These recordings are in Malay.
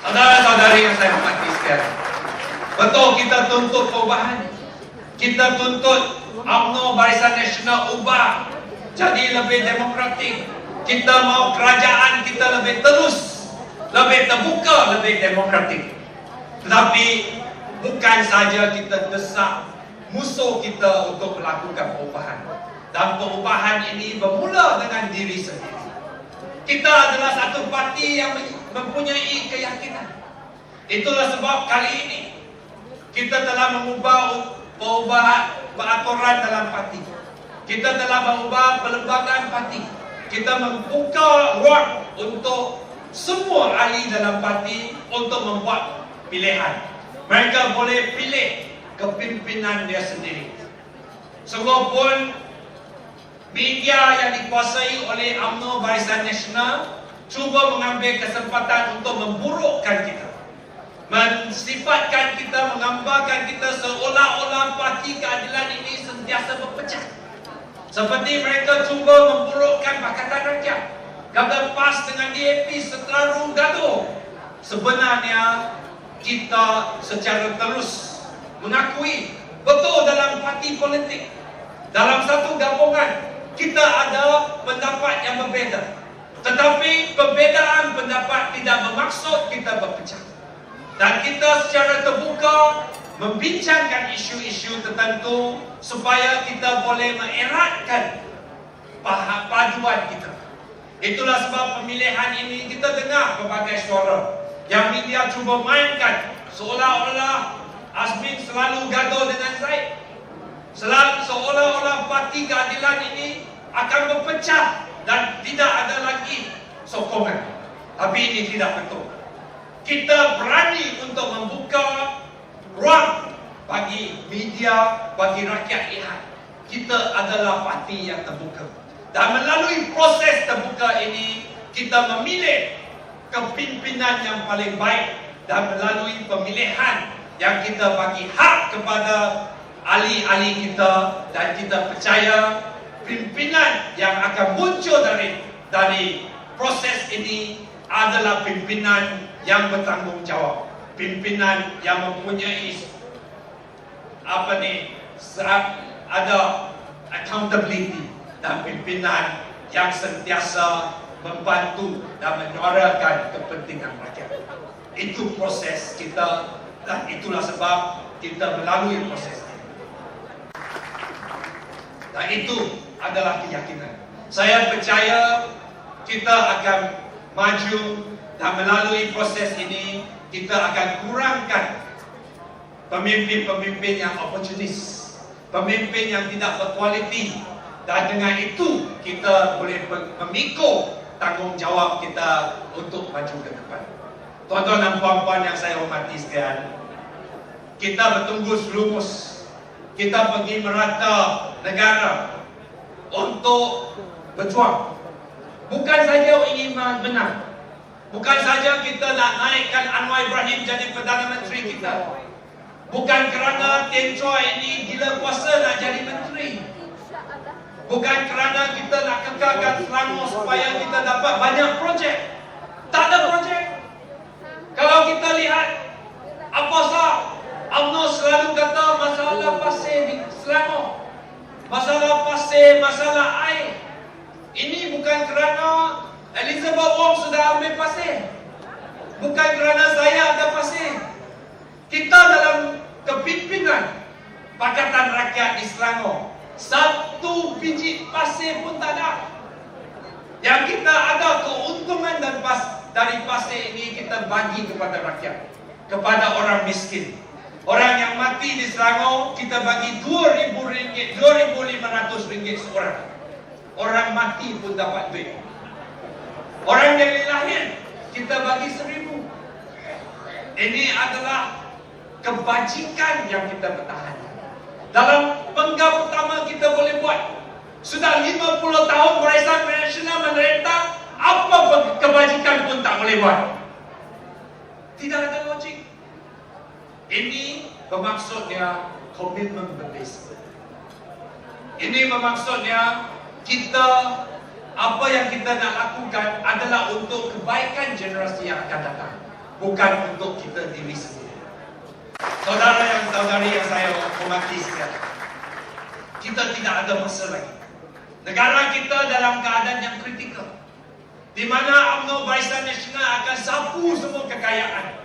Saudara-saudari yang saya hormati sekalian, betul kita tuntut perubahan. Kita tuntut UMNO Barisan Nasional ubah jadi lebih demokratik. Kita mau kerajaan kita lebih terus, lebih terbuka, lebih demokratik. Tetapi bukan saja kita desak musuh kita untuk melakukan perubahan. Dan perubahan ini bermula dengan diri sendiri. Kita adalah satu parti yang mempunyai keyakinan. Itulah sebab kali ini kita telah mengubah peraturan dalam parti. Kita telah mengubah perlembagaan parti. Kita membuka ruang untuk semua ahli dalam parti untuk membuat pilihan. Mereka boleh pilih kepimpinan dia sendiri. Sungguhpun media yang dikuasai oleh UMNO Barisan Nasional cuba mengambil kesempatan untuk memburukkan kita, mensifatkan kita, menggambarkan kita seolah-olah parti keadilan ini sentiasa berpecah. Seperti mereka cuba memburukkan Pakatan Rakyat, gagal PAS dengan DAP selalu gaduh. Sebenarnya kita secara terus mengakui betul dalam parti politik, dalam satu gabungan kita ada pendapat yang berbeza. Tetapi perbezaan pendapat tidak bermaksud kita berpecah. Dan kita secara terbuka membincangkan isu-isu tertentu supaya kita boleh mengeratkan paduan kita. Itulah sebab pemilihan ini kita dengar berbagai suara yang media cuba mainkan seolah-olah Azmin selalu gaduh dengan Zaid. Seolah-olah parti keadilan ini akan berpecah dan tidak ada lagi sokongan. Tapi ini tidak betul. Kita berani untuk membuka ruang bagi media, bagi rakyat lihat. Kita adalah parti yang terbuka. Dan melalui proses terbuka ini, kita memilih kepimpinan yang paling baik. Dan melalui pemilihan yang kita bagi hak kepada ahli-ahli kita, dan kita percaya pimpinan yang akan muncul dari proses ini adalah pimpinan yang bertanggungjawab, pimpinan yang mempunyai ada accountability, dan pimpinan yang sentiasa membantu dan menyuarakan kepentingan rakyat. Itu proses kita, dan itulah sebab kita melalui proses ini. Dan itu adalah keyakinan. Saya percaya kita akan maju, dan melalui proses ini kita akan kurangkan pemimpin-pemimpin yang oportunis, pemimpin yang tidak berkualiti. Dan dengan itu kita boleh memikul tanggungjawab kita untuk maju ke depan. Tuan-tuan dan puan-puan yang saya hormati sekalian, kita bertunggus lumus. Kita pergi merata negara untuk berjuang. Bukan saja ingin menang, bukan saja kita nak naikkan Anwar Ibrahim jadi Perdana Menteri kita, bukan kerana Tan Chua ini gila kuasa nak jadi menteri, bukan kerana kita nak kekalkan Selangor supaya kita dapat banyak projek. Tak ada projek. Kalau kita lihat apa sah, UMNO selalu kata masalah pasir di Selangor, masalah pasir, masalah air. Ini bukan kerana Elizabeth Wong sudah ambil pasir, bukan kerana saya ada pasir. Kita dalam kepimpinan Pakatan Rakyat di Selangor, satu biji pasir pun tak ada. Yang kita ada keuntungan dari pasir ini kita bagi kepada rakyat, kepada orang miskin. Orang yang mati di Selangor kita bagi RM2,000, RM2,500 seorang. Orang mati pun dapat duit. Orang yang lahir kita bagi RM1,000. Ini adalah kebajikan yang kita pertahankan. Dalam penggal pertama kita boleh buat. Sudah 50 tahun Barisan Nasional memerintah, apa kebajikan pun tak boleh buat. Tidak ada logik. Ini bermaksudnya komitmen berbeza. Ini bermaksudnya kita, apa yang kita nak lakukan adalah untuk kebaikan generasi yang akan datang, bukan untuk kita diri sendiri. Saudara yang saudari yang saya hormati sekalian, kita tidak ada masa lagi. Negara kita dalam keadaan yang kritikal, di mana UMNO Barisan Nasional akan sapu semua kekayaan,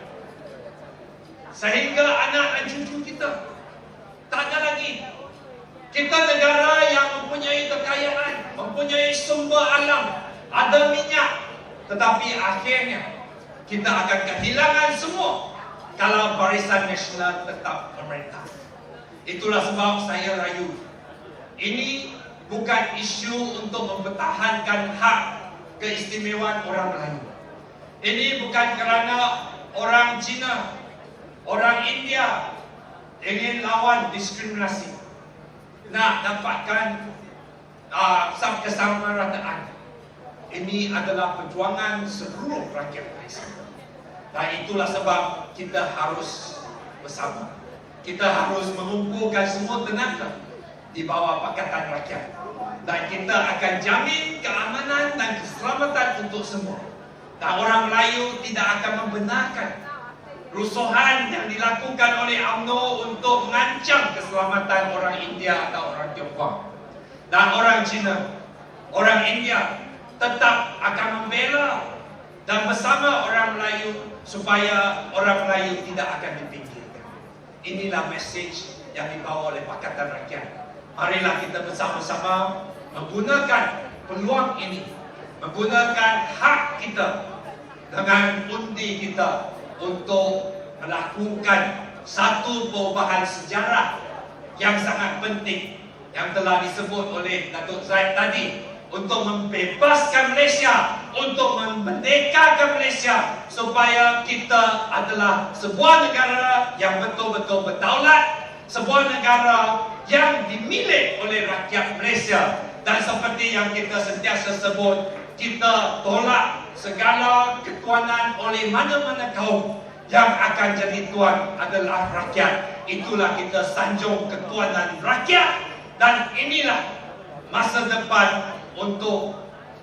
sehingga anak dan cucu kita tak ada lagi. Kita negara yang mempunyai kekayaan, mempunyai sumber alam, ada minyak, tetapi akhirnya kita akan kehilangan semua kalau Barisan Nasional tetap memerintah. Itulah sebab saya rayu, ini bukan isu untuk mempertahankan hak keistimewaan orang Melayu. Ini bukan kerana orang Cina, orang India ingin lawan diskriminasi, nak dapatkan kesamarataan. Ini adalah perjuangan seluruh rakyat Malaysia. Dan itulah sebab kita harus bersama. Kita harus mengumpulkan semua tenaga di bawah Pakatan Rakyat. Dan kita akan jamin keamanan dan keselamatan untuk semua. Dan orang Melayu tidak akan membenarkan rusuhan yang dilakukan oleh UMNO untuk mengancam keselamatan orang India atau orang Tiongkok. Dan orang Cina, orang India tetap akan membela dan bersama orang Melayu supaya orang Melayu tidak akan dipinggirkan. Inilah mesej yang dibawa oleh Pakatan Rakyat. Marilah kita bersama-sama menggunakan peluang ini, menggunakan hak kita dengan undi kita untuk melakukan satu perubahan sejarah yang sangat penting yang telah disebut oleh Datuk Zaid tadi, untuk membebaskan Malaysia, untuk memerdekakan Malaysia, supaya kita adalah sebuah negara yang betul-betul berdaulat, sebuah negara yang dimiliki oleh rakyat Malaysia. Dan seperti yang kita sentiasa sebut, kita tolak segala ketuanan oleh mana-mana kaum. Yang akan jadi tuan adalah rakyat. Itulah kita sanjung ketuanan rakyat. Dan inilah masa depan untuk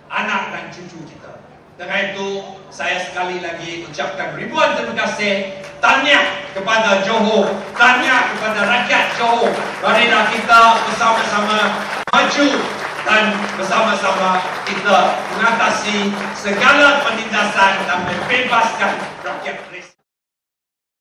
anak dan cucu kita. Dengan itu, saya sekali lagi ucapkan ribuan terima kasih. Tahniah kepada Johor, tahniah kepada rakyat Johor. Marilah kita bersama-sama maju dan bersama-sama kita mengatasi segala penindasan dan membebaskan rakyat Malaysia.